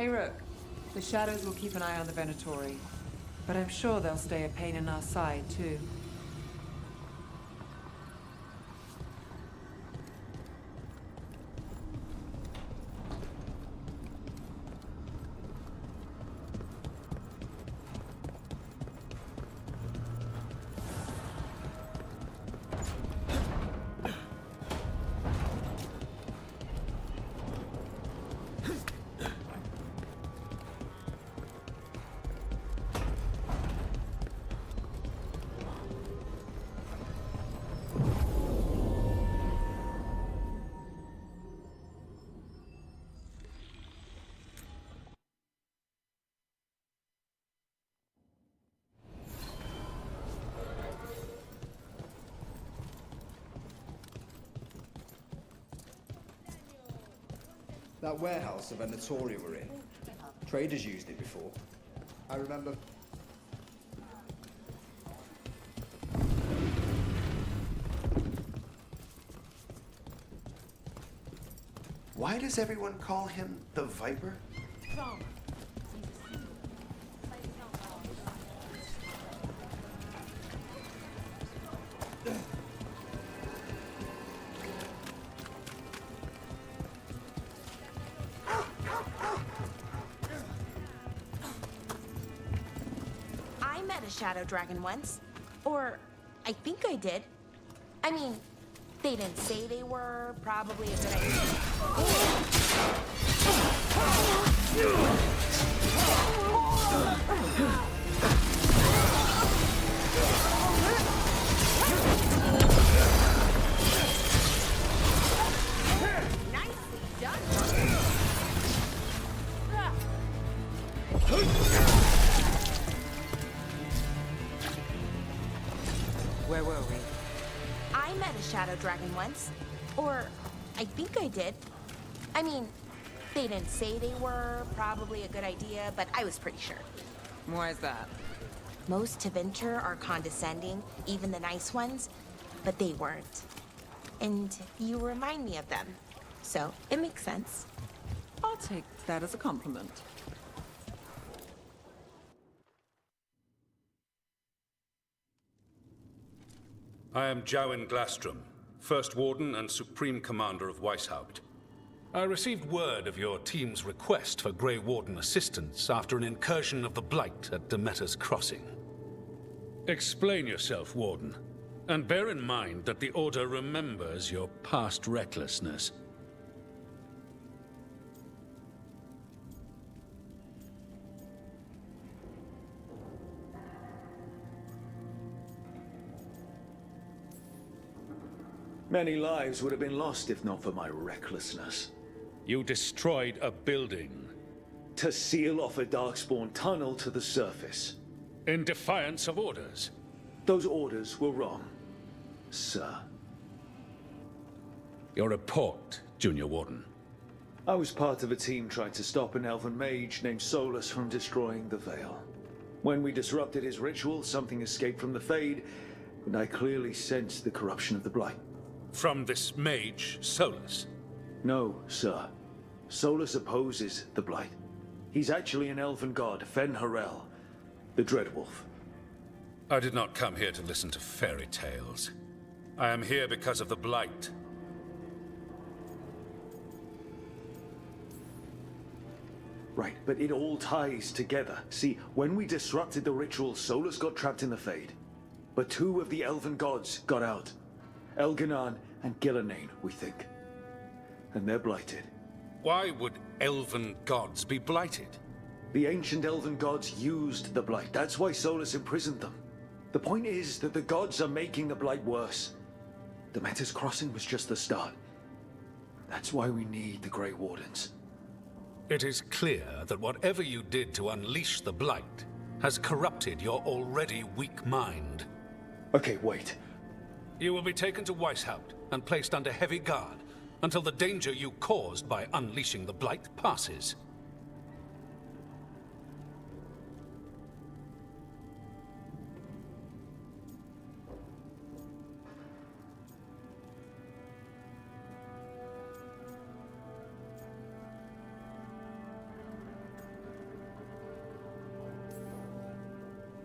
Hey, Rook. The Shadows will keep an eye on the Venatori, but I'm sure they'll stay a pain in our side, too. That warehouse the Venatori were in. Traders used it before. I remember... Why does everyone call him the Viper? Shadow Dragon once. Or, I think I did. I mean, they didn't say they were. Probably a good idea. Nicely done. Where were we? I met a Shadow Dragon once. Or, I think I did. I mean, they didn't say they were. Probably a good idea, but I was pretty sure. Why is that? Most Tevinter are condescending, even the nice ones, but they weren't. And you remind me of them. So, it makes sense. I'll take that as a compliment. I am Jowen Glastrom, First Warden and Supreme Commander of Weishaupt. I received word of your team's request for Grey Warden assistance after an incursion of the Blight at Demeter's Crossing. Explain yourself, Warden, and bear in mind that the Order remembers your past recklessness. Many lives would have been lost if not for my recklessness. You destroyed a building. To seal off a Darkspawn tunnel to the surface. In defiance of orders. Those orders were wrong, sir. Your report, Junior Warden. I was part of a team trying to stop an elven mage named Solus from destroying the Veil. When we disrupted his ritual, something escaped from the Fade, and I clearly sensed the corruption of the Blight. From this mage, Solus? No, sir. Solus opposes the Blight. He's actually an elven god, Fen Harel, the Dreadwolf. I did not come here to listen to fairy tales. I am here because of the Blight. Right, but it all ties together. See, when we disrupted the ritual, Solus got trapped in the Fade. But two of the elven gods got out. Elganan and Gillanane, we think. And they're blighted. Why would elven gods be blighted? The ancient elven gods used the Blight. That's why Solus imprisoned them. The point is that the gods are making the Blight worse. Demeter's Crossing was just the start. That's why we need the Grey Wardens. It is clear that whatever you did to unleash the Blight has corrupted your already weak mind. Okay, wait. You will be taken to Weishaupt and placed under heavy guard until the danger you caused by unleashing the Blight passes.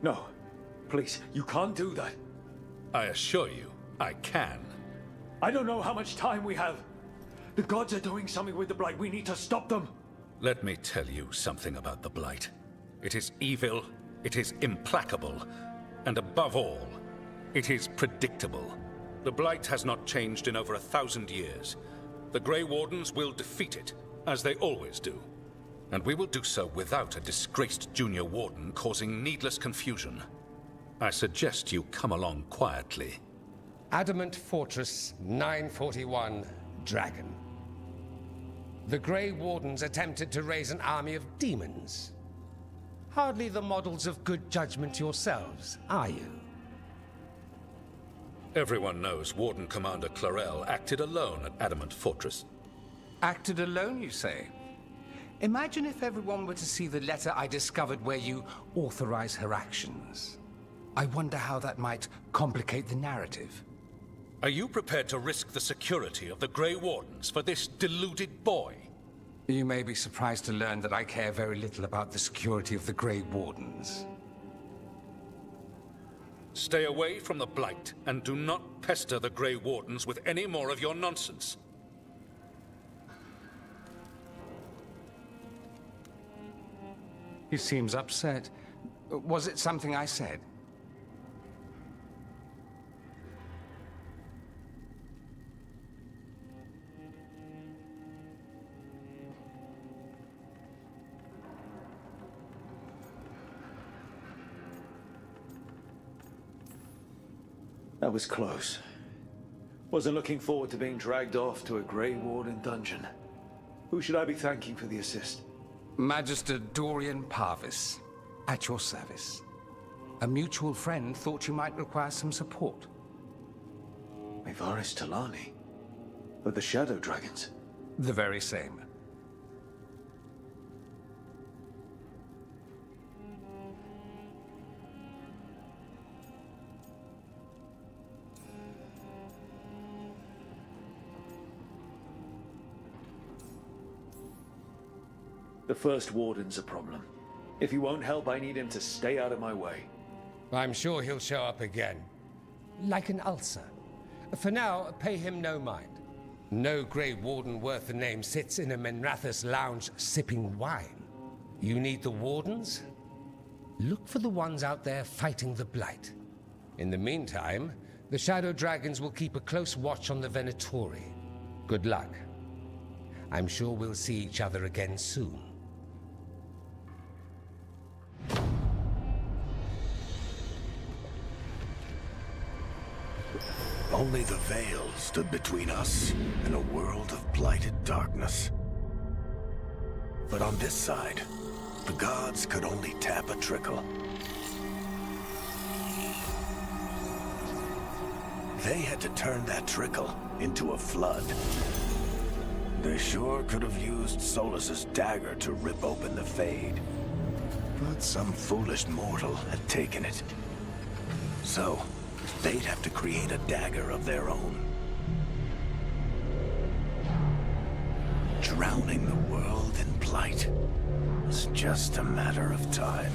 No. Please, you can't do that. I assure you, I can. I don't know how much time we have. The gods are doing something with the Blight. We need to stop them. Let me tell you something about the Blight. It is evil, it is implacable, and above all, it is predictable. The Blight has not changed in over 1,000 years. The Grey Wardens will defeat it, as they always do. And we will do so without a disgraced junior warden causing needless confusion. I suggest you come along quietly. Adamant Fortress 941, Dragon. The Grey Wardens attempted to raise an army of demons. Hardly the models of good judgment yourselves, are you? Everyone knows Warden Commander Clarel acted alone at Adamant Fortress. Acted alone, you say? Imagine if everyone were to see the letter I discovered where you authorize her actions. I wonder how that might complicate the narrative. Are you prepared to risk the security of the Grey Wardens for this deluded boy? You may be surprised to learn that I care very little about the security of the Grey Wardens. Stay away from the Blight, and do not pester the Grey Wardens with any more of your nonsense. He seems upset. Was it something I said? That was close. Wasn't looking forward to being dragged off to a Grey Warden dungeon. Who should I be thanking for the assist? Magister Dorian Parvis, at your service. A mutual friend thought you might require some support. Ivaris Talani? Of the Shadow Dragons? The very same. The First Warden's a problem. If he won't help, I need him to stay out of my way. I'm sure he'll show up again. Like an ulcer. For now, pay him no mind. No Grey Warden worth the name sits in a Menrathus lounge sipping wine. You need the Wardens? Look for the ones out there fighting the Blight. In the meantime, the Shadow Dragons will keep a close watch on the Venatori. Good luck. I'm sure we'll see each other again soon. Only the veil stood between us and a world of blighted darkness. But on this side, the gods could only tap a trickle. They had to turn that trickle into a flood. They sure could have used Solus's dagger to rip open the Fade. But some foolish mortal had taken it. So, they'd have to create a dagger of their own. Drowning the world in blight was just a matter of time.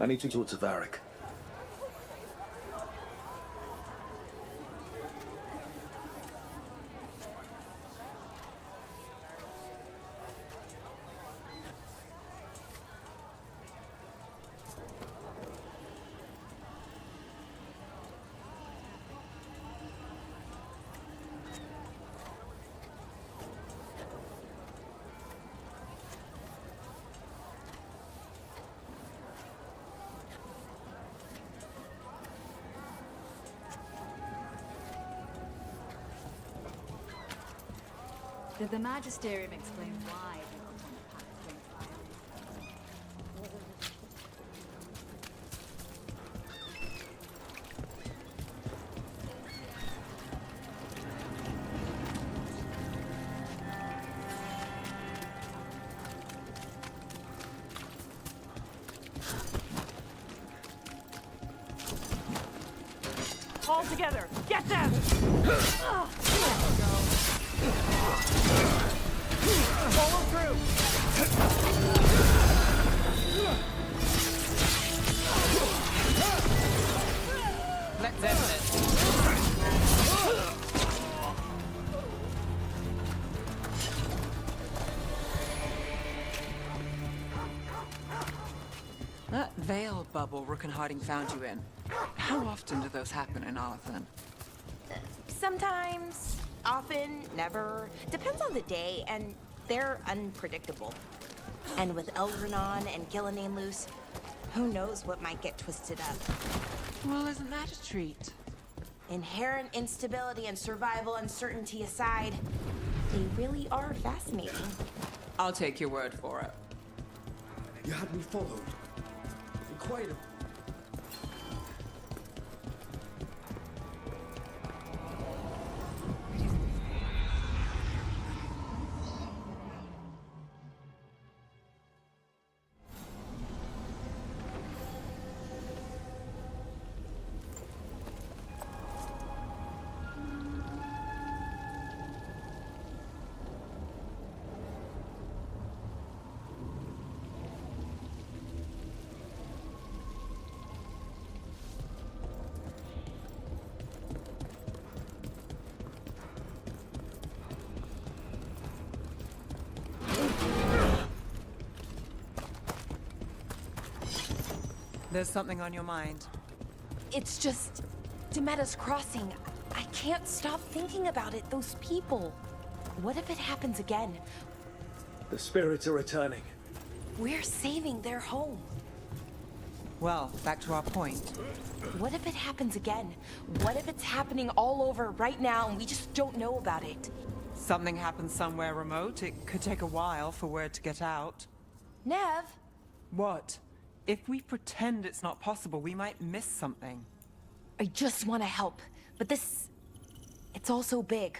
I need to talk to Varric. Did the Magisterium explain why they were on the path to bring fire? All together! Get them! Follow through! Let's end this. That veil bubble Rook and Harding found you in. How often do those happen in Arthur? Sometimes, often, never. Depends on the day, and they're unpredictable. And with Elgranon and Gillenane loose, who knows what might get twisted up. Well, isn't that a treat? Inherent instability and survival uncertainty aside, they really are fascinating. I'll take your word for it. You had me followed. Quite a... There's something on your mind. It's just Demeta's crossing. I can't stop thinking about it. Those people. What if it happens again? The spirits are returning. We're saving their home. Well, back to our point. What if it happens again? What if it's happening all over right now and we just don't know about it? Something happens somewhere remote. It could take a while for word to get out. Nev? What? If we pretend it's not possible, we might miss something. I just want to help, but this... it's all so big.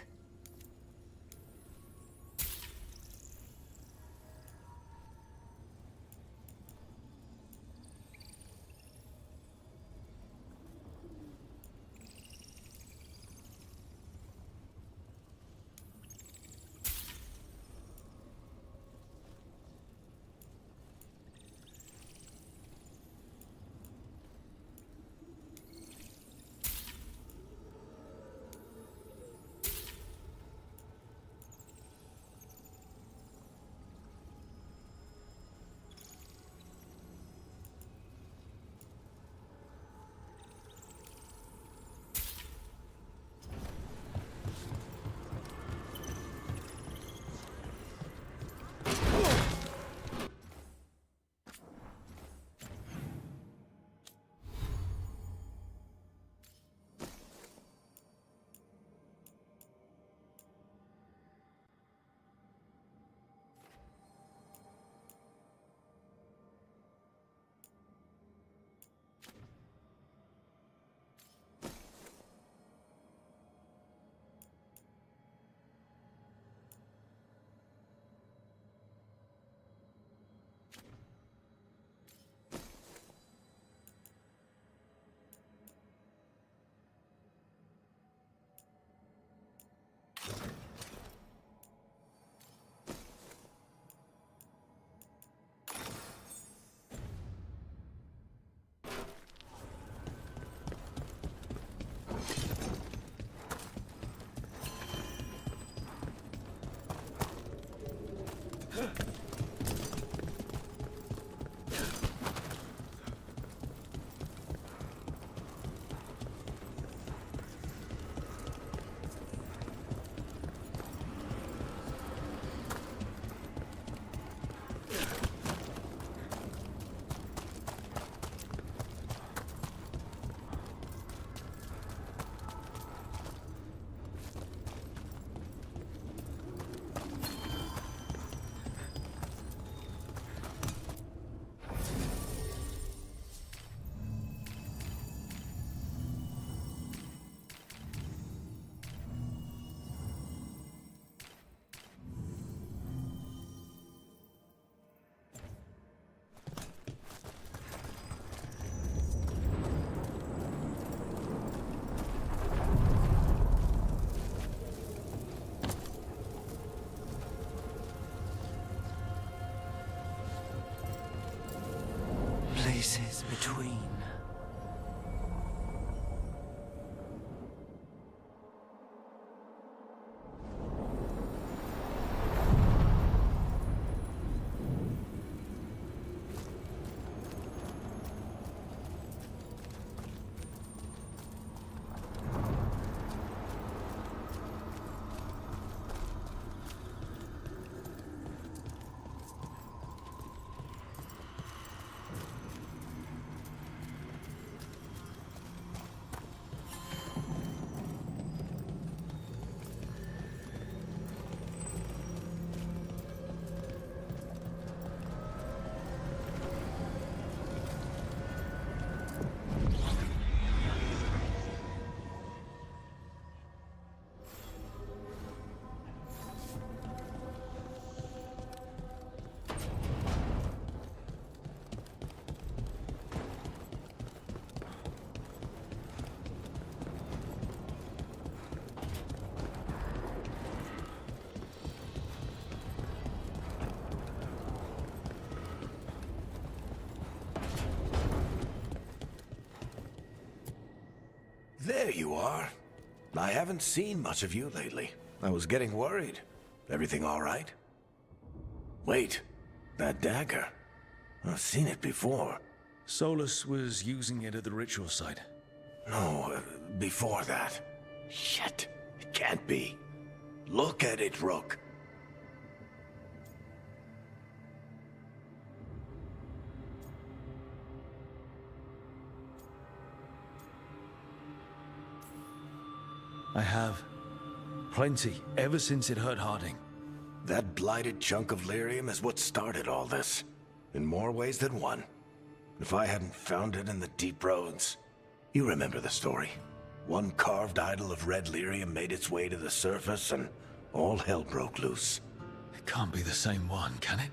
between. There you are. I haven't seen much of you lately. I was getting worried. Everything all right? Wait, that dagger. I've seen it before. Solus was using it at the ritual site. No, before that. Shit, it can't be. Look at it, Rook. I have. Plenty, ever since it hurt Harding. That blighted chunk of lyrium is what started all this. In more ways than one. If I hadn't found it in the deep roads... You remember the story. One carved idol of red lyrium made its way to the surface and all hell broke loose. It can't be the same one, can it?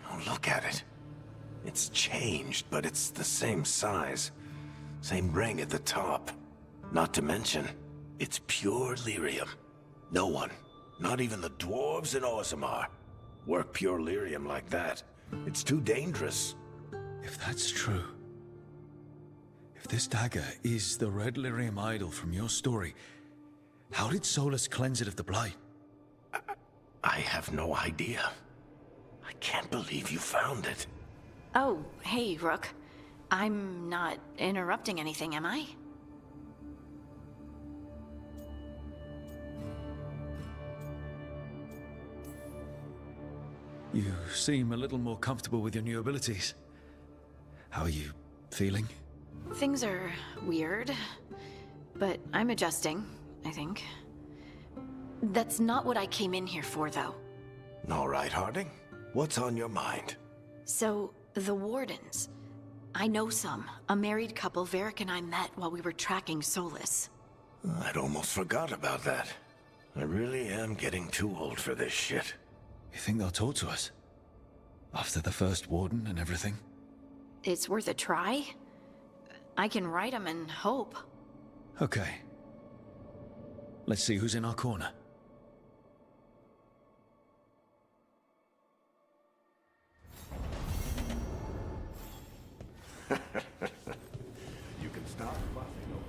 Oh, look at it. It's changed, but it's the same size. Same ring at the top. Not to mention, it's pure lyrium. No one, not even the dwarves in Orzammar, work pure lyrium like that. It's too dangerous. If that's true... If this dagger is the red lyrium idol from your story, how did Solus cleanse it of the blight? I have no idea. I can't believe you found it. Oh, hey, Rook. I'm not interrupting anything, am I? You seem a little more comfortable with your new abilities. How are you feeling? Things are weird, but I'm adjusting, I think. That's not what I came in here for, though. All right, Harding. What's on your mind? So, the Wardens. I know some. A married couple Varric and I met while we were tracking Solus. I'd almost forgot about that. I really am getting too old for this shit. You think they'll talk to us? After the first Warden and everything? It's worth a try. I can write them and hope. Okay. Let's see who's in our corner. You can start buffing over.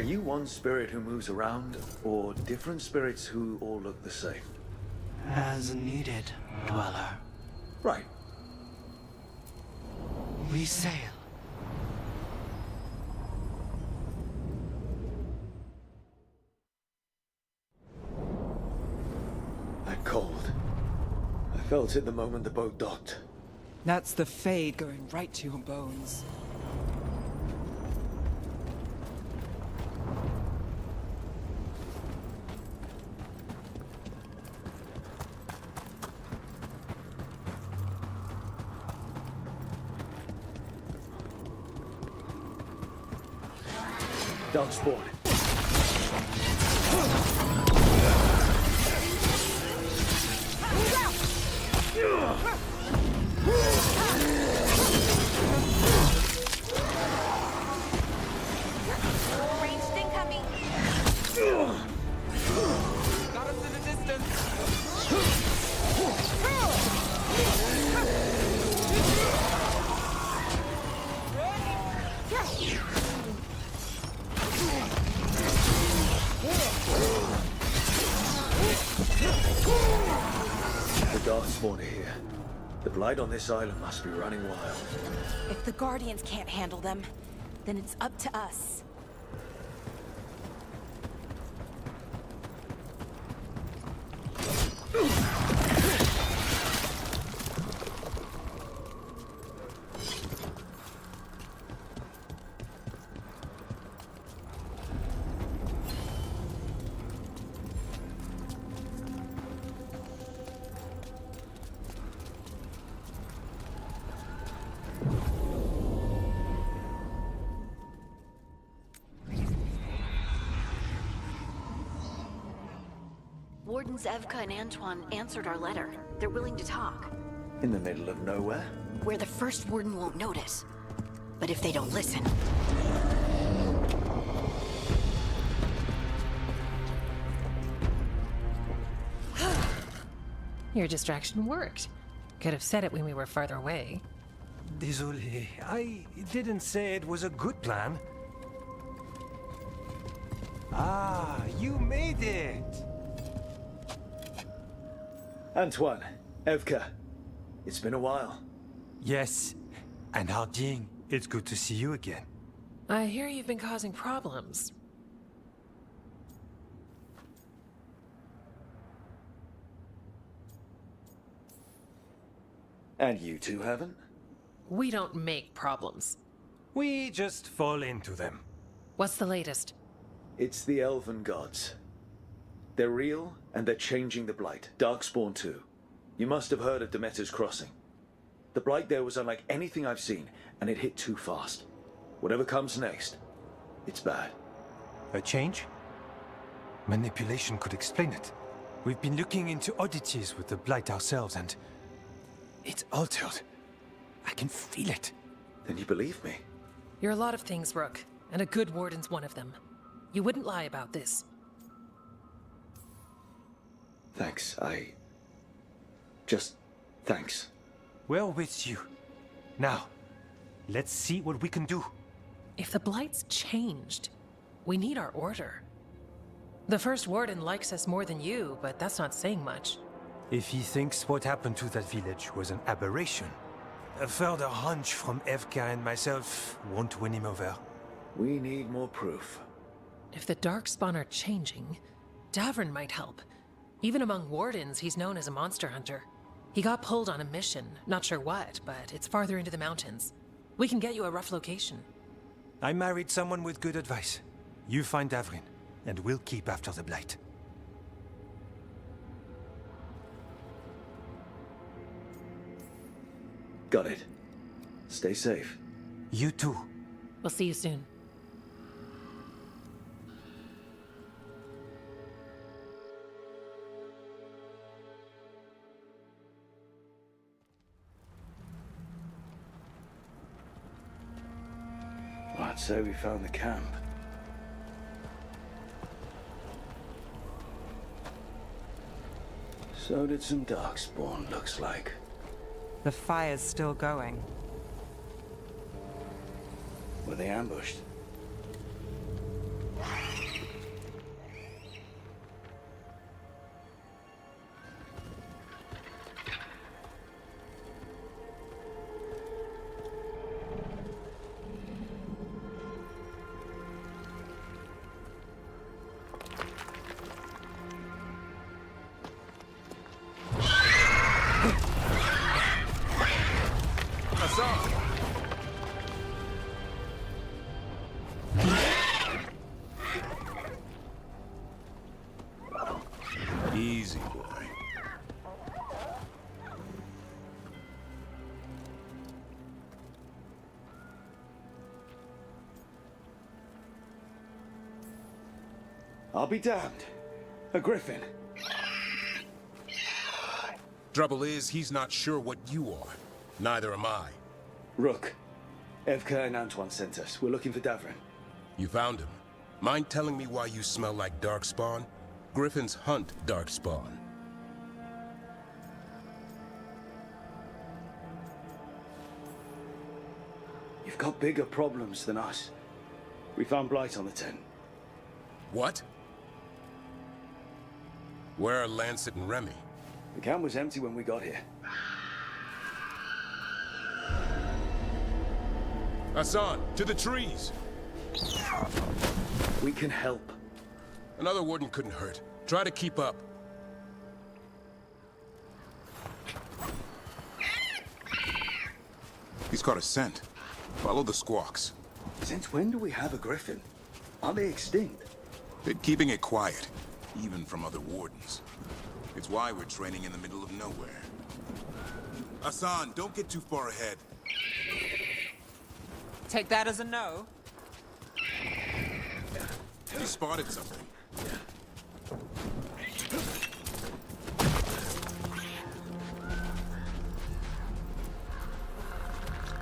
you one spirit who moves around, or different spirits who all look the same? As needed, Dweller. Right. We sail. That cold. I felt it the moment the boat docked. That's the Fade going right to your bones. Darkspawn. Ranged incoming. Got us in the distance. The Darkspawn are here. The blight on this island must be running wild. If the Guardians can't handle them, then it's up to us. Wardens Evka and Antoine answered our letter. They're willing to talk. In the middle of nowhere? Where the first warden won't notice. But if they don't listen... Your distraction worked. Could have said it when we were farther away. Désolé, I didn't say it was a good plan. Ah, you made it! Antoine, Evka, it's been a while. Yes, and Harding, it's good to see you again. I hear you've been causing problems. And you two haven't? We don't make problems. We just fall into them. What's the latest? It's the Elven Gods. They're real, and they're changing the Blight. Darkspawn too. You must have heard of Demeter's Crossing. The Blight there was unlike anything I've seen, and it hit too fast. Whatever comes next, it's bad. A change? Manipulation could explain it. We've been looking into oddities with the Blight ourselves, and... it's altered. I can feel it. Then you believe me? You're a lot of things, Rook, and a good warden's one of them. You wouldn't lie about this. Thanks, thanks. We're with you. Now, let's see what we can do. If the Blight's changed, we need our order. The first warden likes us more than you, but that's not saying much. If he thinks what happened to that village was an aberration, a further hunch from Evka and myself won't win him over. We need more proof. If the Darkspawn are changing, Davrin might help. Even among wardens, he's known as a monster hunter. He got pulled on a mission, not sure what, but it's farther into the mountains. We can get you a rough location. I married someone with good advice. You find Davrin, and we'll keep after the Blight. Got it. Stay safe. You too. We'll see you soon. I'd say we found the camp. So did some Darkspawn, looks like. The fire's still going. Were they ambushed? Hassan! Easy, boy. I'll be damned. A griffin. Trouble is, he's not sure what you are. Neither am I. Rook. Evka and Antoine sent us. We're looking for Davrin. You found him. Mind telling me why you smell like darkspawn? Griffins hunt darkspawn. You've got bigger problems than us. We found blight on the tent. What? Where are Lancet and Remy? The camp was empty when we got here. Hassan, to the trees! We can help. Another warden couldn't hurt. Try to keep up. He's got a scent. Follow the squawks. Since when do we have a griffin? Are they extinct? Been keeping it quiet, even from other wardens. It's why we're training in the middle of nowhere. Hassan, don't get too far ahead. Take that as a no. You spotted something.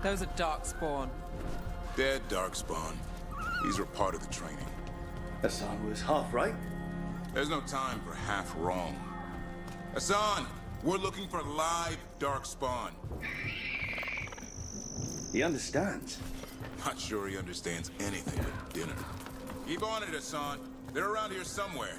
Those are darkspawn. Dead darkspawn. These are part of the training. Hassan was half right. There's no time for half wrong. Hassan, we're looking for live darkspawn. He understands. Not sure he understands anything but dinner. Keep on it, Hassan. They're around here somewhere.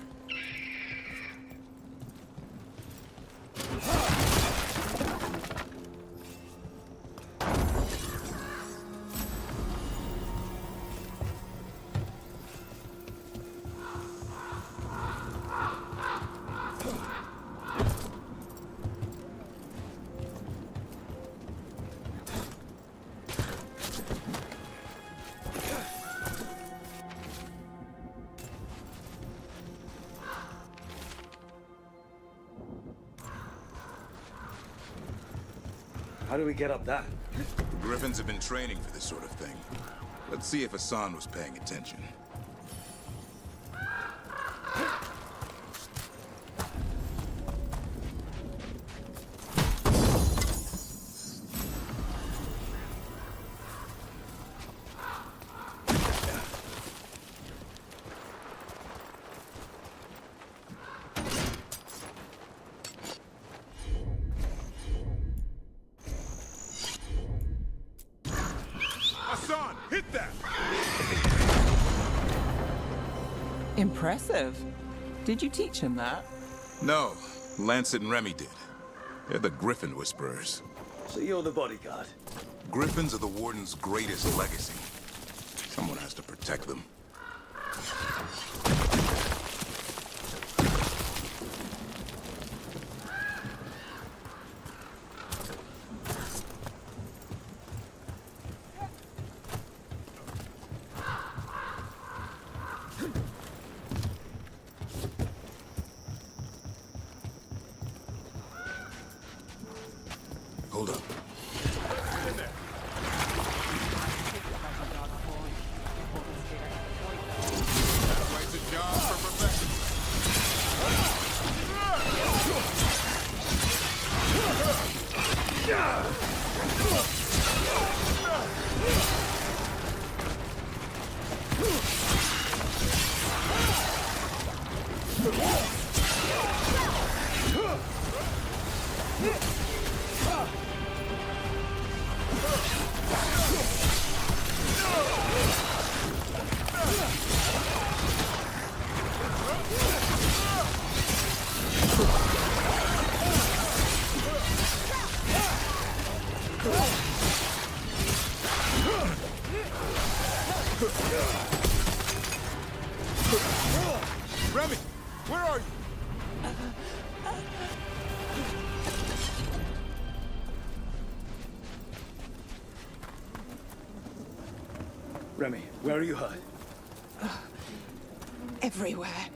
How do we get up that? The Griffins have been training for this sort of thing. Let's see if Hassan was paying attention. Hassan, hit that! Impressive. Did you teach him that? No, Lancet and Remy did. They're the Griffin Whisperers. So you're the bodyguard? Griffins are the Warden's greatest legacy. Someone has to protect them. Hold up. That's a job for Remy, where are you? Remy, where are you hurt? Everywhere.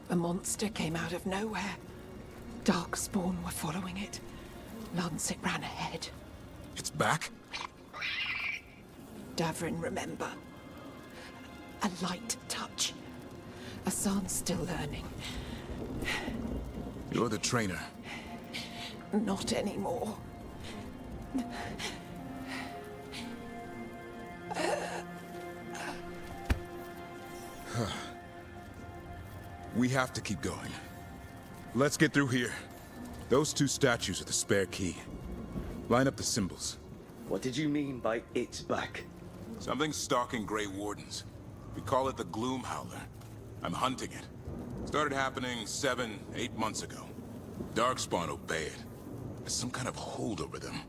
A monster came out of nowhere. Darkspawn were following it. Lancet ran ahead. It's back? Davrin, remember. A light touch. Hassan's still learning. You're the trainer. Not anymore. We have to keep going. Let's get through here. Those two statues are the spare key. Line up the symbols. What did you mean by it's back? Something's stalking Grey Wardens. We call it the Gloom Howler. I'm hunting it. Started happening 7, 8 months ago. Darkspawn obey it. There's some kind of hold over them.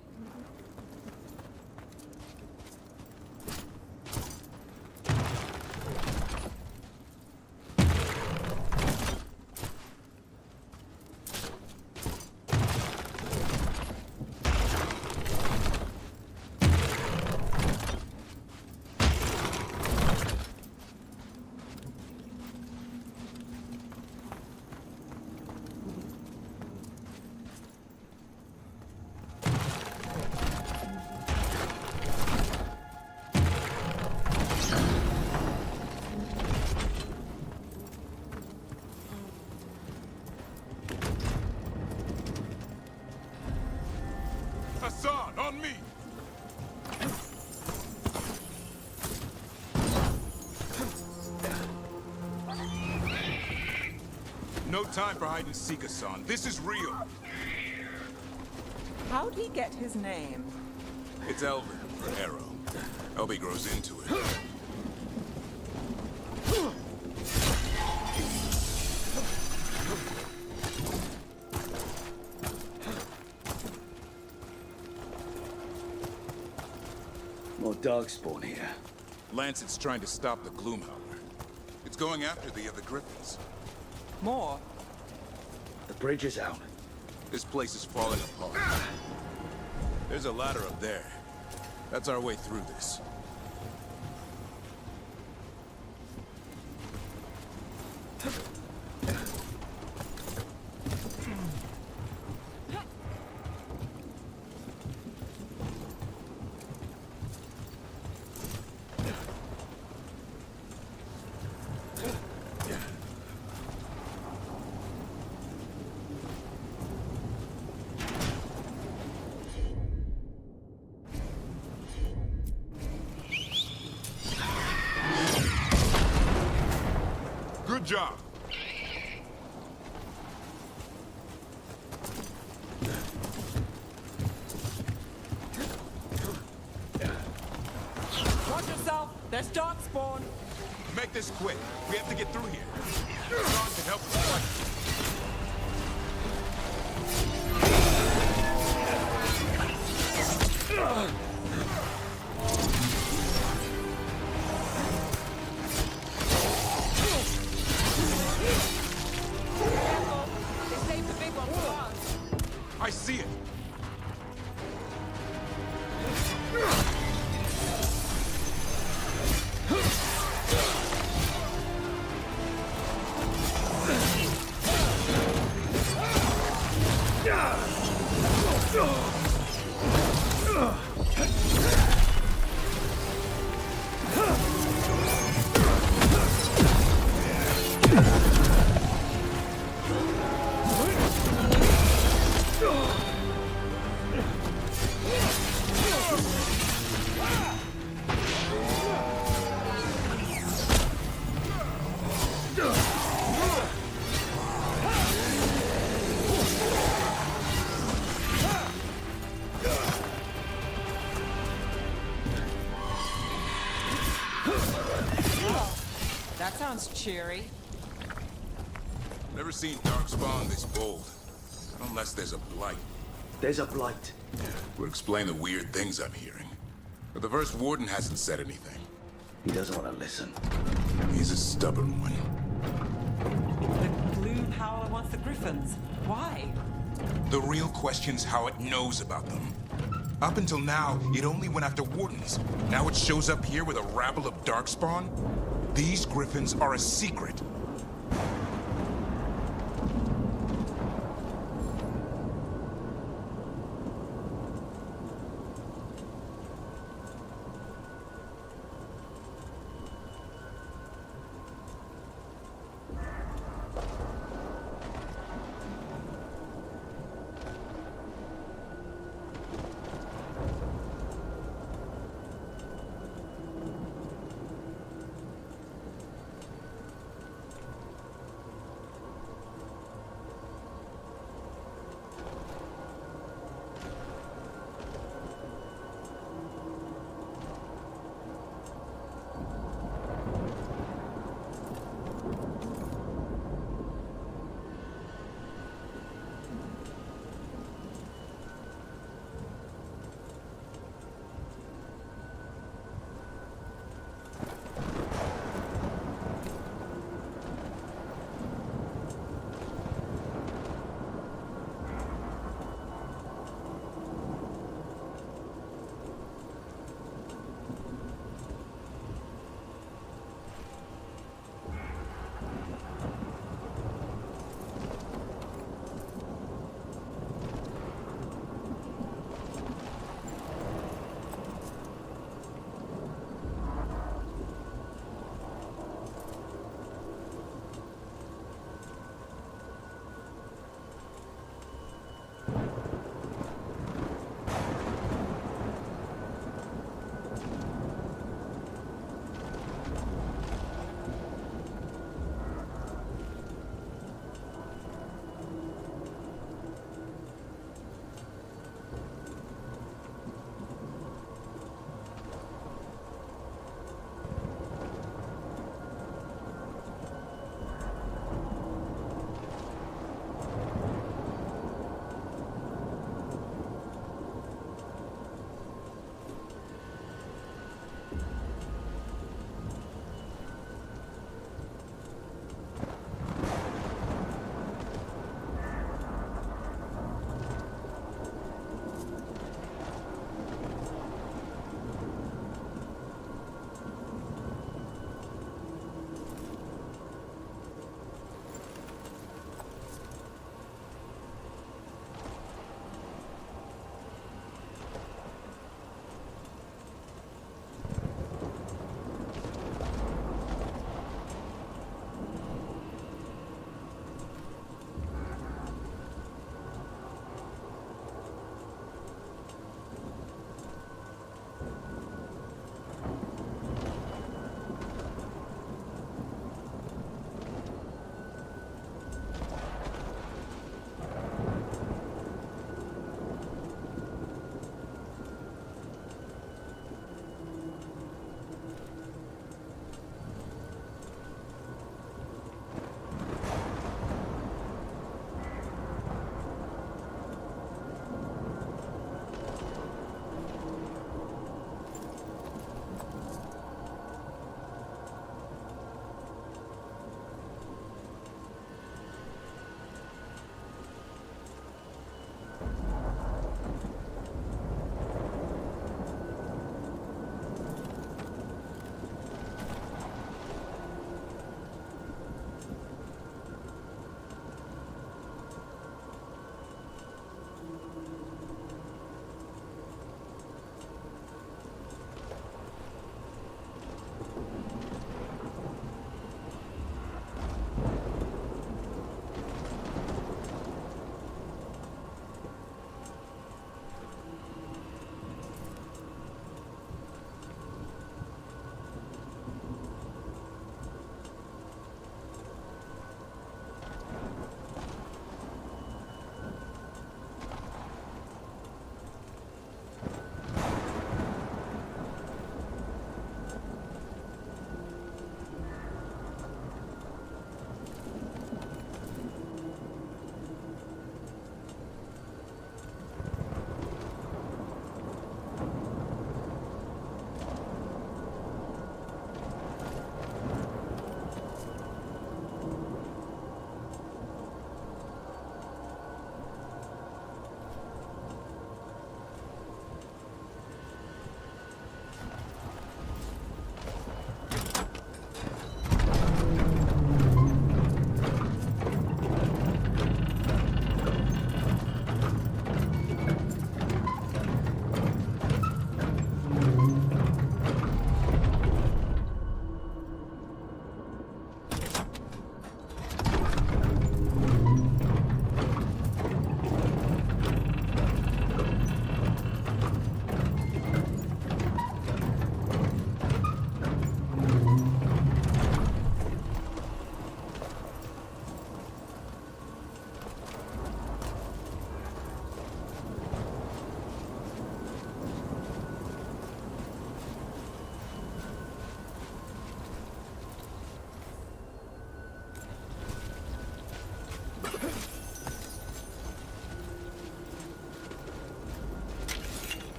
Hassan, on me! No time for hide and seek, Hassan. This is real. How'd he get his name? It's Elver, for Arrow. Elby grows into it. More Darkspawn here. Lancet's trying to stop the Gloomhowler. It's going after the other Griffins. More? The bridge is out. This place is falling apart. There's a ladder up there. That's our way through this. Good job. Watch yourself! There's Darkspawn! Make this quick. We have to get through here. Hassan can help us fight. They saved the big one for us. I see it. That sounds cheery. Never seen Darkspawn this bold. Unless there's a blight. There's a blight. Would explain the weird things I'm hearing. But the first warden hasn't said anything. He doesn't want to listen. He's a stubborn one. The Gloom Howler wants the Griffins. Why? The real question's how it knows about them. Up until now, it only went after wardens. Now it shows up here with a rabble of darkspawn? These griffins are a secret.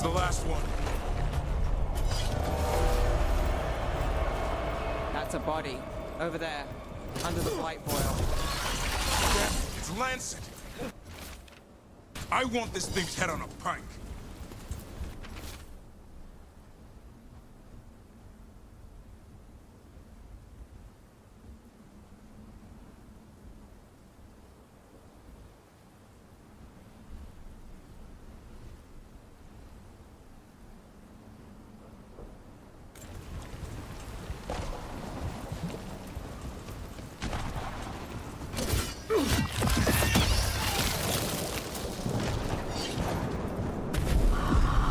was the last one. That's a body. Over there. Under the blight boil. Damn, it's Lancet! I want this thing's head on a pike.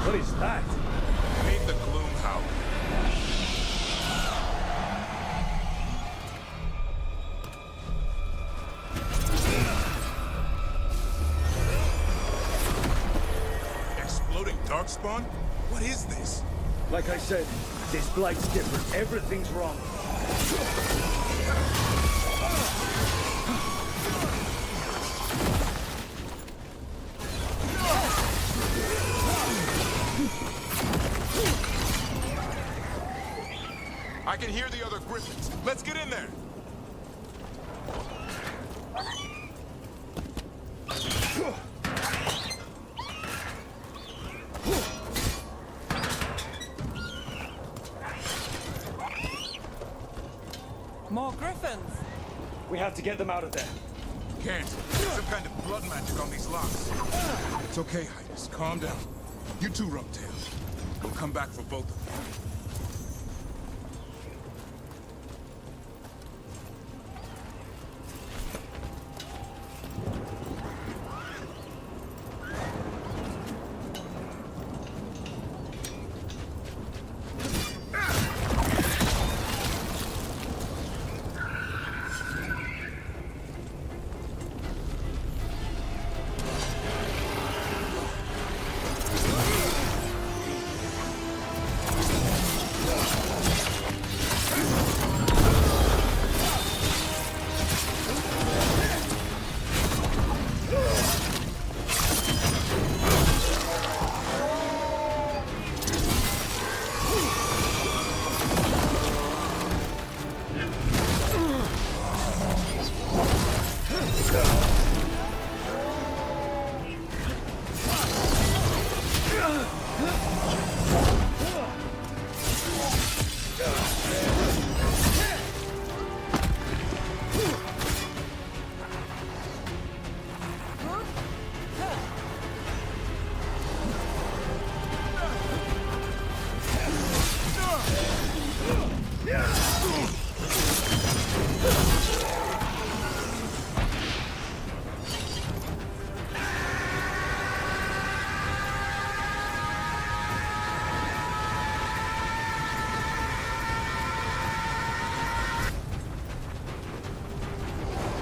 What is that? Meet the Gloom Howler. Exploding darkspawn? What is this? Like I said, this blight's different. Everything's wrong. I can hear the other griffins. Let's get in there. More griffins! We have to get them out of there. Can't. There's some kind of blood magic on these locks. It's okay, Hydus. Calm down. You too, Rumtail. We'll come back for both of them.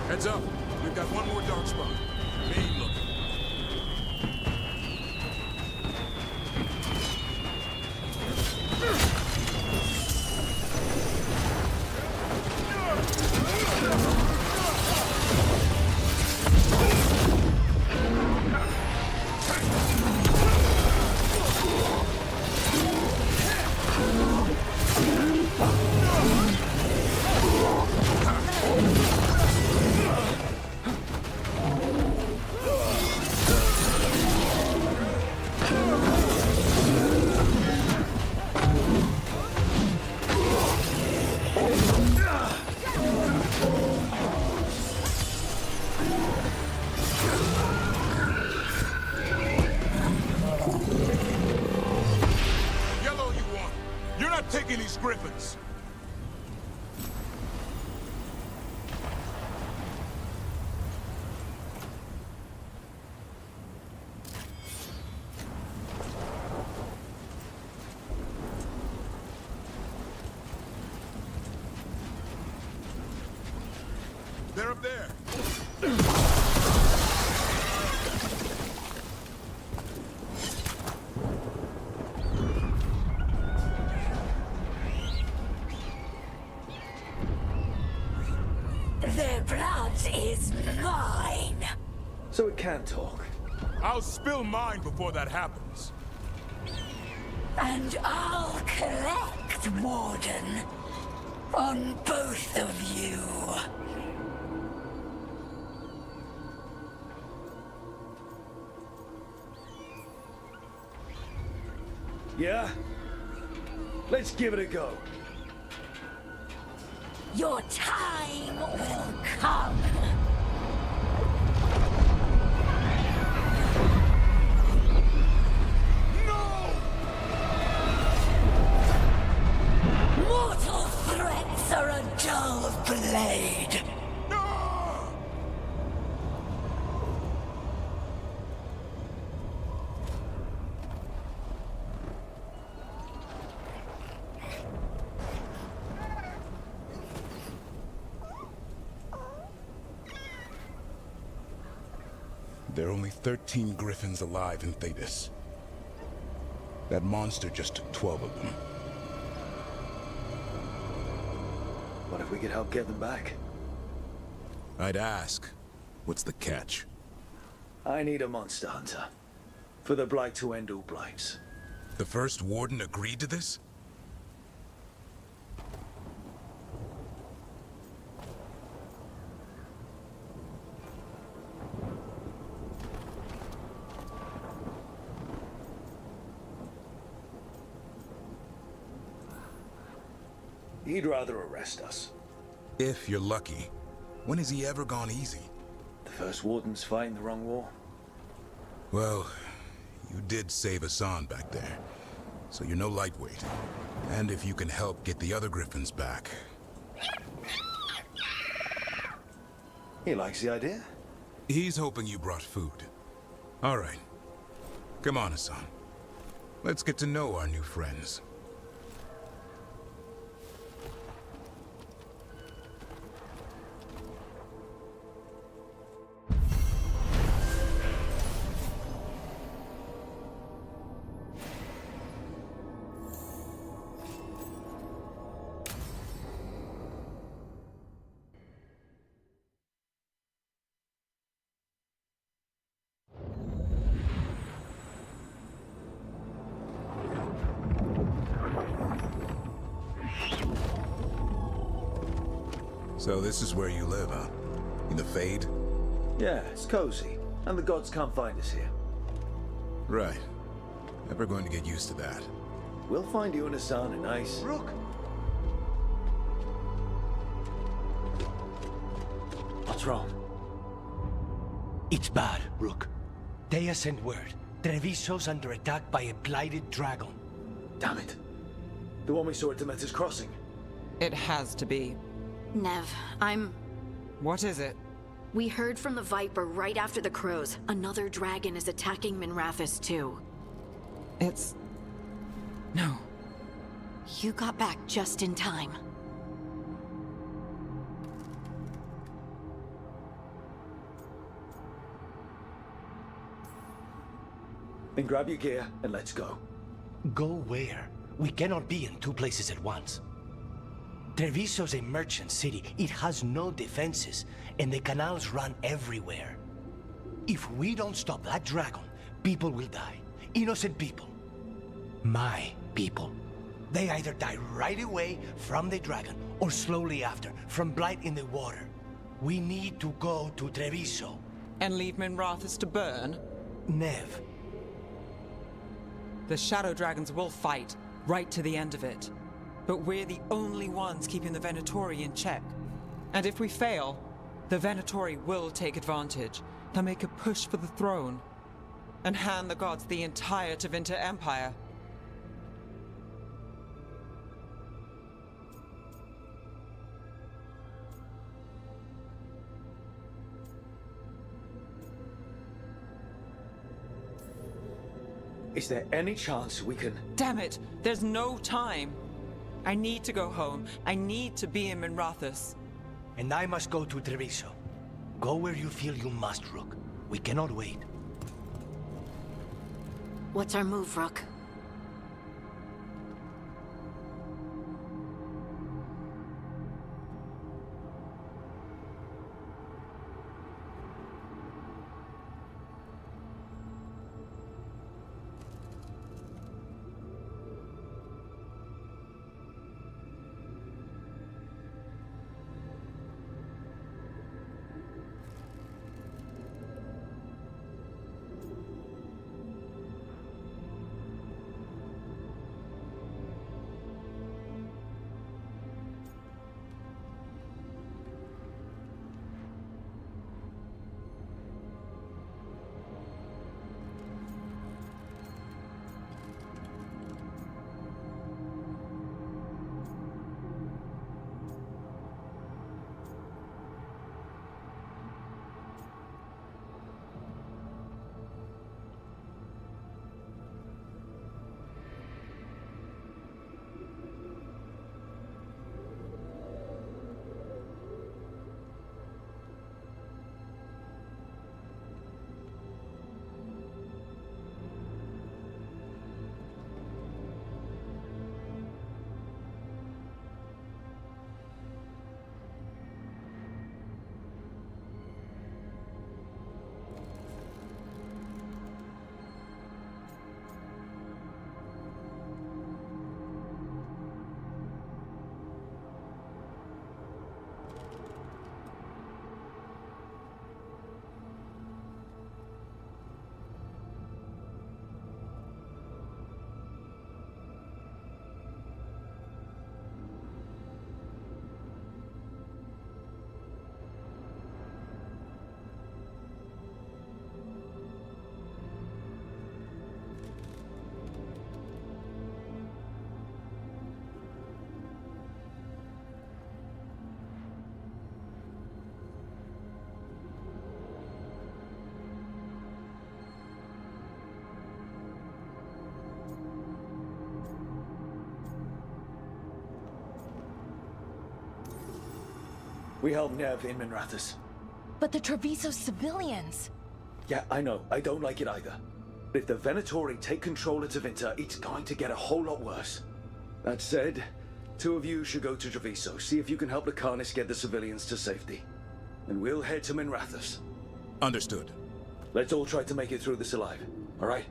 Heads up. We've got one more dark spot. Mean looking. Taking these griffins. They're up there. Their blood is mine. So it can talk. I'll spill mine before that happens. And I'll collect, Warden, on both of you. Yeah? Let's give it a go. Your time will come. Mortal threats are a dull blade. There are only 13 griffins alive in Thetis. That monster just took 12 of them. What if we could help get them back? I'd ask, what's the catch? I need a monster hunter. For the Blight to end all blights. The first warden agreed to this? He'd rather arrest us. If you're lucky. When has he ever gone easy? The first warden's fighting the wrong war. Well, you did save Hassan back there, so you're no lightweight. And if you can help get the other griffins back... He likes the idea. He's hoping you brought food. All right. Come on, Hassan. Let's get to know our new friends. So this is where you live, huh? In the Fade? Yeah, it's cozy. And the gods can't find us here. Right. Never going to get used to that. We'll find you and Hassan a nice... Rook! What's wrong? It's bad, Rook. Dea sent word. Treviso's under attack by a blighted dragon. Damn it. The one we saw at Demeter's Crossing. It has to be. Nev, What is it? We heard from the Viper right after the crows. Another dragon is attacking Minrathous too. It's... No. You got back just in time. Then grab your gear and let's go. Go where? We cannot be in two places at once. Treviso's a merchant city. It has no defenses, and the canals run everywhere. If we don't stop that dragon, people will die. Innocent people. My people. They either die right away from the dragon, or slowly after, from blight in the water. We need to go to Treviso. And leave Minrathous to burn? Nev. The Shadow Dragons will fight, right to the end of it. But we're the only ones keeping the Venatori in check. And if we fail, the Venatori will take advantage. They'll make a push for the throne. And hand the gods the entire Tevinter Empire. Is there any chance we can... Damn it! There's no time! I need to go home. I need to be in Minrathous. And I must go to Treviso. Go where you feel you must, Rook. We cannot wait. What's our move, Rook? We help Nev in Minrathous. But the Treviso civilians... Yeah, I know. I don't like it either. But if the Venatori take control of Tevinter, it's going to get a whole lot worse. That said, 2 of you should go to Treviso, see if you can help the Carnis get the civilians to safety. And we'll head to Minrathous. Understood. Let's all try to make it through this alive, all right?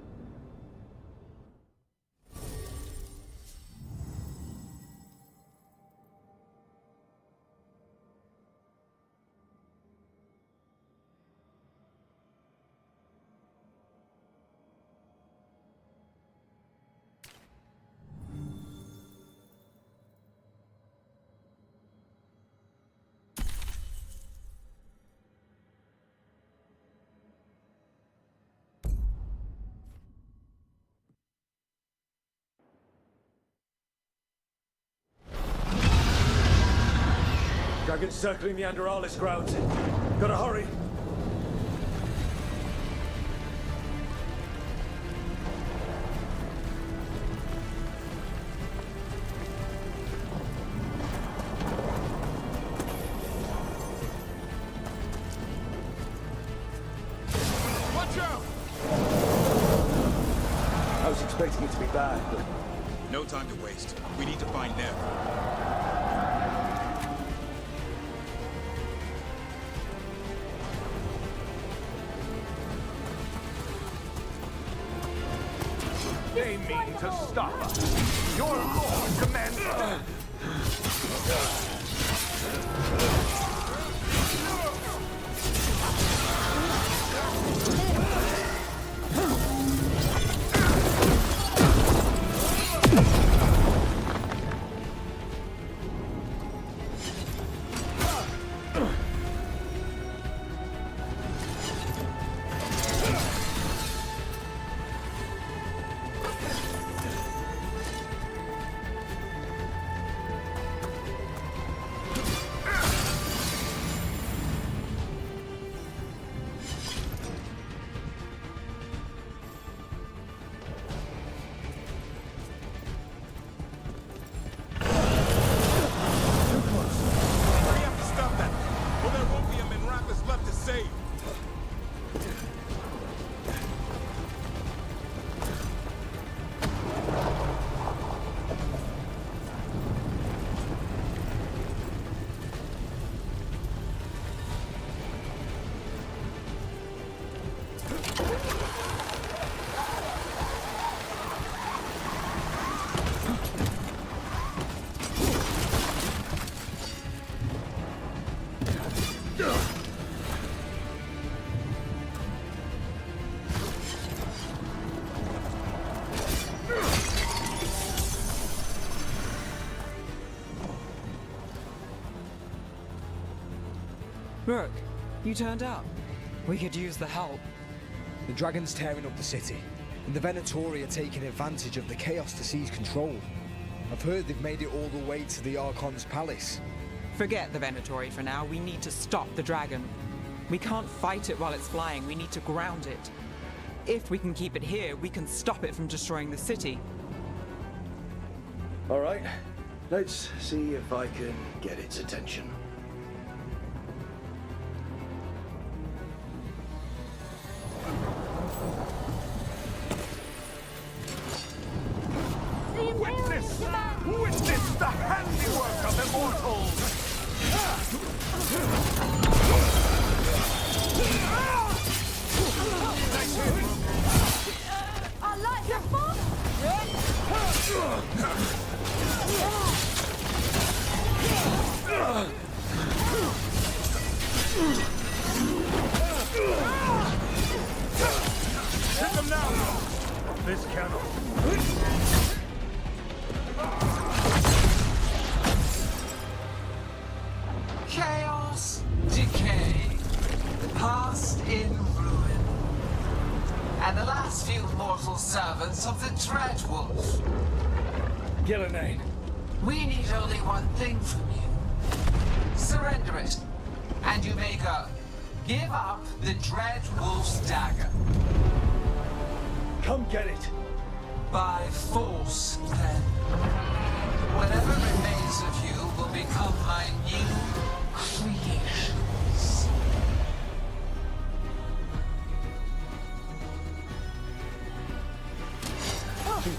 Dragons circling the Anderalis grounds. Gotta hurry. Watch out! I was expecting it to be bad, but... No time to waste. We need to find Nev. They mean to stop us. Your lord commands... Look, you turned up. We could use the help. The dragon's tearing up the city, and the Venatori are taking advantage of the chaos to seize control. I've heard they've made it all the way to the Archon's palace. Forget the Venatori for now. We need to stop the dragon. We can't fight it while it's flying. We need to ground it. If we can keep it here, we can stop it from destroying the city. All right, let's see if I can get its attention. Witness the handiwork of immortals! Our lights are Hit them now! This cannot. Chaos, decay, the past in ruin, and the last few mortal servants of the Dreadwolf. Gillenane. We need only one thing from you. Surrender it, and you may go. Give up the Dreadwolf's dagger. Come get it. By force, then. Whatever remains of you will become my new creation.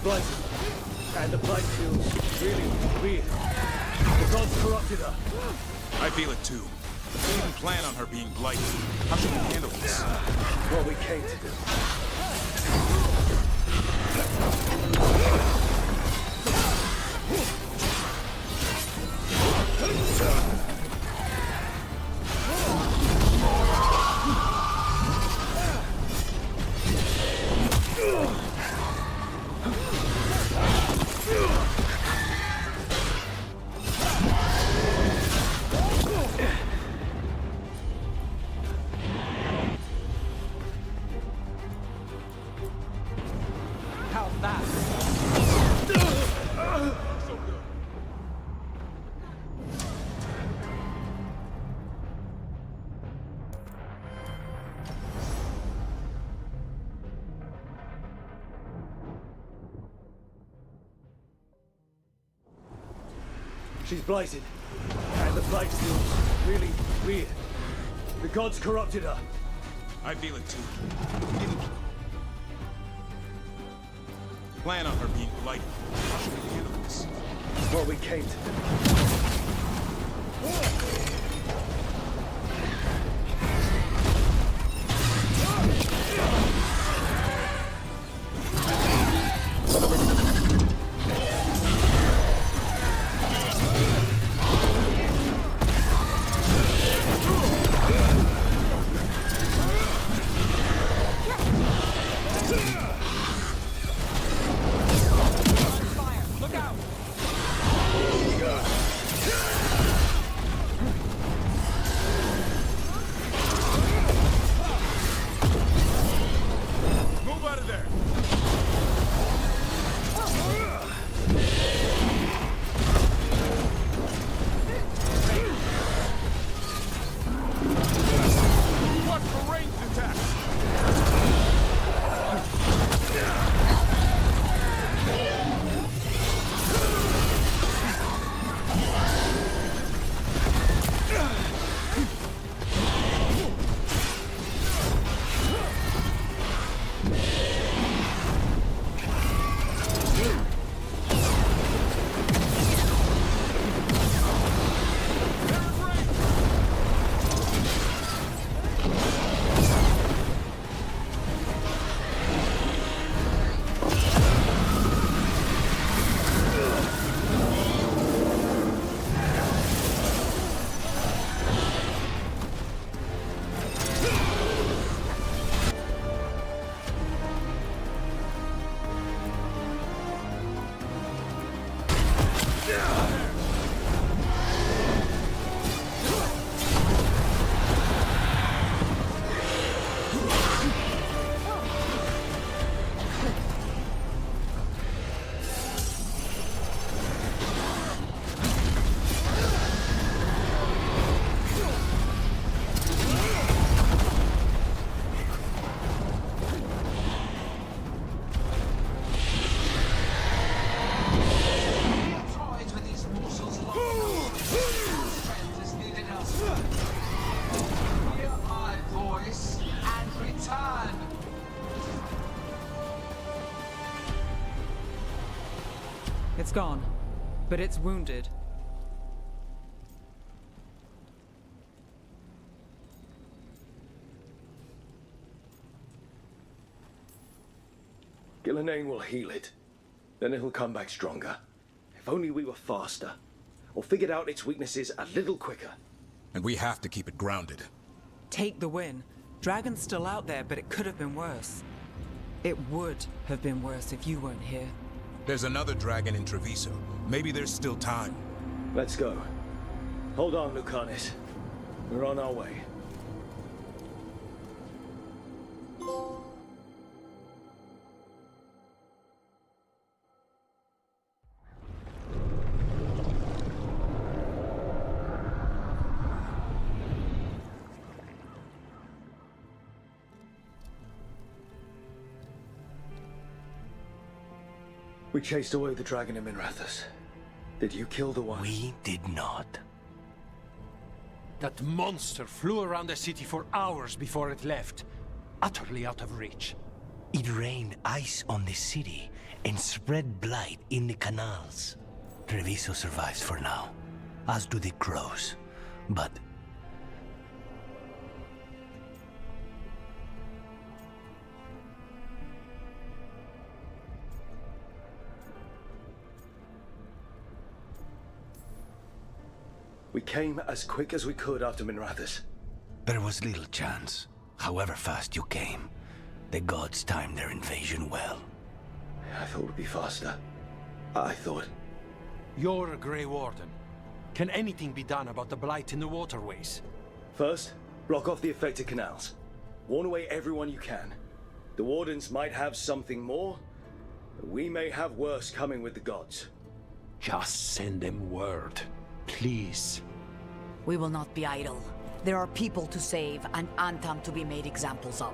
blighted, and the blight feels really weird. The gods corrupted her. I feel it too. We didn't plan on her being blighted. How should we handle this? What we came to do. How's that? She's blighted, and the blight feels really weird. The gods corrupted her. I feel it too. We didn't plan on her being blighted. How should we handle this? What we came to do. It's gone, but it's wounded. Gillenane will heal it. Then it'll come back stronger. If only we were faster. Or figured out its weaknesses a little quicker. And we have to keep it grounded. Take the win. Dragon's still out there, but it could have been worse. It would have been worse if you weren't here. There's another dragon in Treviso. Maybe there's still time. Let's go. Hold on, Lucanis. We're on our way. We chased away the dragon in Minrathous. Did you kill the one? We did not. That monster flew around the city for hours before it left, utterly out of reach. It rained ice on the city, and spread blight in the canals. Treviso survives for now, as do the crows. But we came as quick as we could after Minrathous. there was little chance. However fast you came, the gods timed their invasion well. I thought it would be faster. I thought... You're a Grey Warden. Can anything be done about the blight in the waterways? First, block off the affected canals. Warn away everyone you can. The Wardens might have something more, but we may have worse coming with the gods. Just send them word, please. We will not be idle. There are people to save and Antam to be made examples of.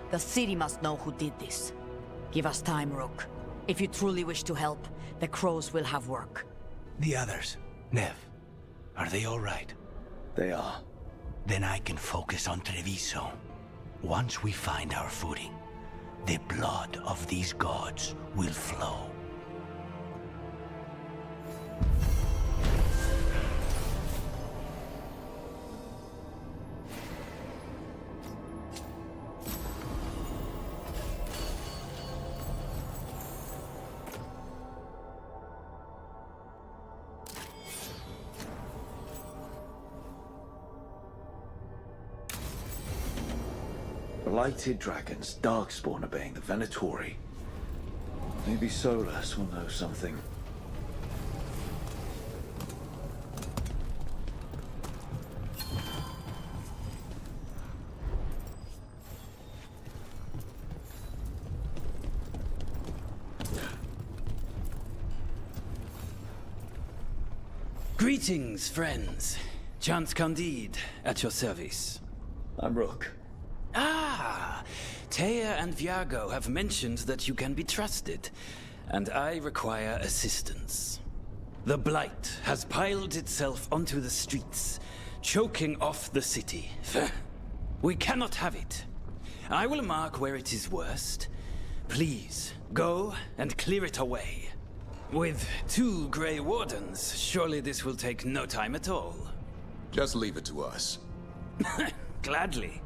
The city must know who did this. Give us time, Rook. If you truly wish to help, the crows will have work. The others, Nev, are they all right? They are. Then I can focus on Treviso. Once we find our footing, the blood of these gods will flow. Blighted dragons, darkspawn obeying the Venatori. Maybe Solus will know something. Greetings, friends. Chance Candide, at your service. I'm Rook. Ah, Taya and Viago have mentioned that you can be trusted, and I require assistance. The Blight has piled itself onto the streets, choking off the city. We cannot have it. I will mark where it is worst. Please, go and clear it away. With 2 Grey Wardens, surely this will take no time at all. Just leave it to us. Gladly.